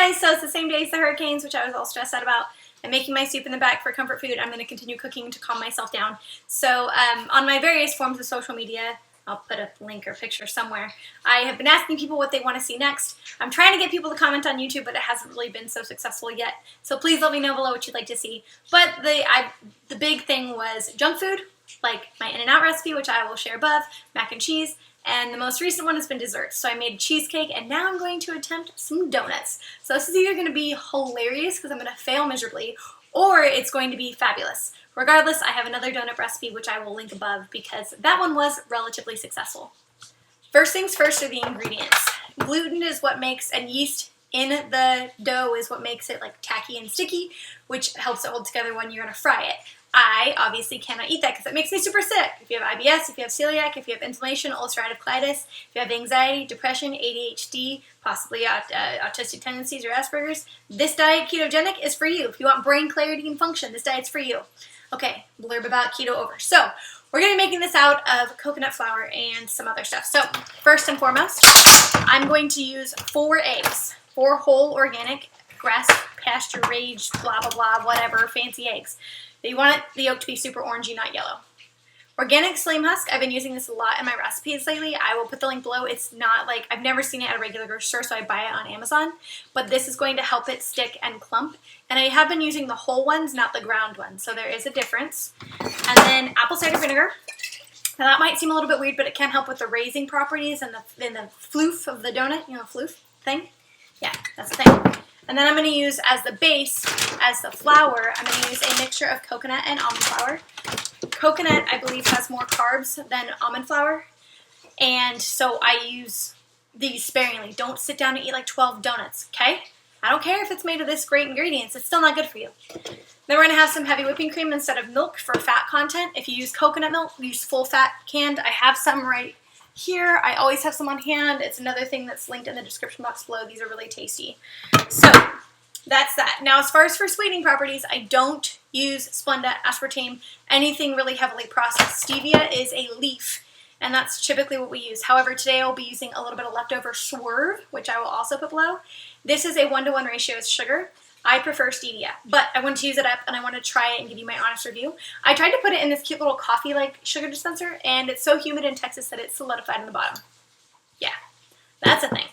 guys, so it's the same day as the hurricanes, which I was all stressed out about. I'm making my soup in the back for comfort food. I'm going to continue cooking to calm myself down. So on my various forms of social media, I'll put a link or picture somewhere, I have been asking people what they want to see next. I'm trying to get people to comment on YouTube, but it hasn't really been so successful yet. So please let me know below what you'd like to see. But the big thing was junk food, like my In-N-Out recipe, which I will share above, mac and cheese, and the most recent one has been desserts. So I made cheesecake, and now I'm going to attempt some donuts. So this is either going to be hilarious because I'm going to fail miserably, or it's going to be fabulous. Regardless, I have another donut recipe which I will link above because that one was relatively successful. First things first are the ingredients. Gluten is what makes, and yeast in the dough is what makes it like tacky and sticky, which helps it hold together when you're going to fry it. I obviously cannot eat that because it makes me super sick. If you have IBS, if you have celiac, if you have inflammation, ulcerative colitis, if you have anxiety, depression, ADHD, possibly autistic tendencies or Asperger's, this diet, ketogenic, is for you. If you want brain clarity and function, this diet's for you. Okay, blurb about keto over. So, we're going to be making this out of coconut flour and some other stuff. So, first and foremost, I'm going to use 4 eggs. 4 whole organic, grass, pasture raised, blah, blah, blah, whatever, fancy eggs. You want the yolk to be super orangey, not yellow. Organic Psyllium Husk, I've been using this a lot in my recipes lately. I will put the link below. It's not like, I've never seen it at a regular grocery store, so I buy it on Amazon. But this is going to help it stick and clump. And I have been using the whole ones, not the ground ones. So there is a difference. And then apple cider vinegar. Now that might seem a little bit weird, but it can help with the raising properties and the floof of the donut. You know, floof thing? Yeah, that's the thing. And then I'm going to use as the base, as the flour, I'm going to use a mixture of coconut and almond flour. Coconut, I believe, has more carbs than almond flour, and so I use these sparingly. Don't sit down and eat like 12 donuts, okay? I don't care if it's made of this great ingredients. It's still not good for you. Then we're going to have some heavy whipping cream instead of milk for fat content. If you use coconut milk, use full fat canned. I have some right here. I always have some on hand. It's another thing that's linked in the description box below. These are really tasty. So that's that. Now, as far as for sweetening properties, I don't use Splenda, aspartame, anything really heavily processed. Stevia is a leaf, and that's typically what we use. However, today I'll be using a little bit of leftover swerve, which I will also put below. This is a 1-to-1 ratio with sugar. I prefer stevia, but I want to use it up, and I want to try it and give you my honest review. I tried to put it in this cute little coffee-like sugar dispenser, and it's so humid in Texas that it's solidified in the bottom. Yeah, that's a thing.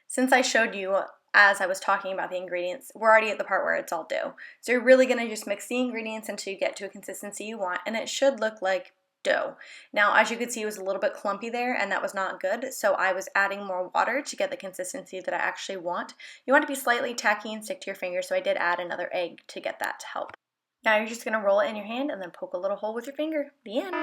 Since I showed you as I was talking about the ingredients, we're already at the part where it's all dough. So you're really going to just mix the ingredients until you get to a consistency you want, and it should look like dough. Now, as you can see, it was a little bit clumpy there, and that was not good, so I was adding more water to get the consistency that I actually want. You want it to be slightly tacky and stick to your finger, so I did add another egg to get that to help. Now you're just going to roll it in your hand and then poke a little hole with your finger. The end.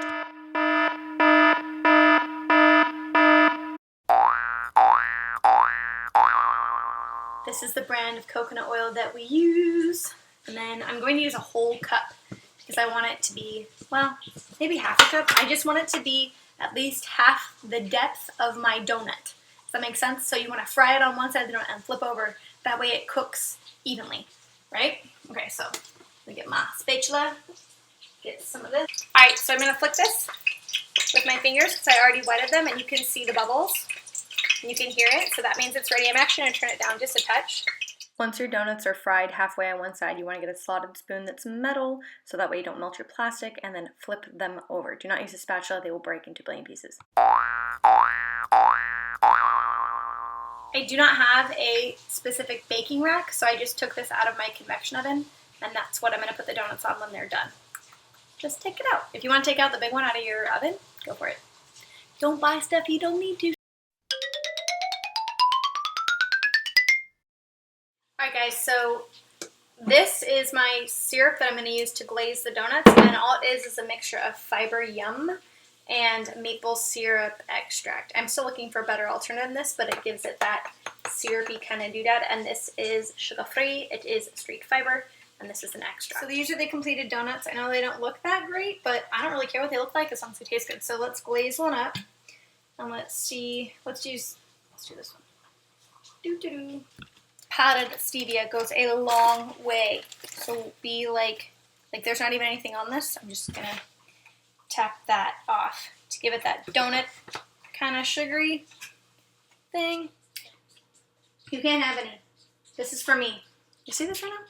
This is the brand of coconut oil that we use, and then I'm going to use a whole cup because I want it to be, well, maybe half a cup. I just want it to be at least half the depth of my donut. Does that make sense? So you want to fry it on one side of the donut and flip over. That way it cooks evenly, right? Okay, so let me get my spatula, get some of this. All right, so I'm going to flick this with my fingers because I already wetted them, and you can see the bubbles. You can hear it, so that means it's ready. I'm actually going to turn it down just a touch. Once your donuts are fried halfway on one side, you want to get a slotted spoon that's metal, so that way you don't melt your plastic, and then flip them over. Do not use a spatula, they will break into a billion pieces. I do not have a specific baking rack, so I just took this out of my convection oven, and that's what I'm going to put the donuts on when they're done. Just take it out. If you want to take out the big one out of your oven, go for it. Don't buy stuff you don't need to. Alright guys, so this is my syrup that I'm going to use to glaze the donuts, and all it is a mixture of fiber yum and maple syrup extract. I'm still looking for a better alternative than this, but it gives it that syrupy kind of doodad, and this is sugar-free, it is street fiber, and this is an extract. So these are the completed donuts. I know they don't look that great, but I don't really care what they look like as long as they taste good. So let's glaze one up, and let's see, let's do this one. Doo-doo-doo. Powdered stevia goes a long way. So be like there's not even anything on this. I'm just gonna tap that off to give it that donut kind of sugary thing. You can't have any. This is for me. You see this right now?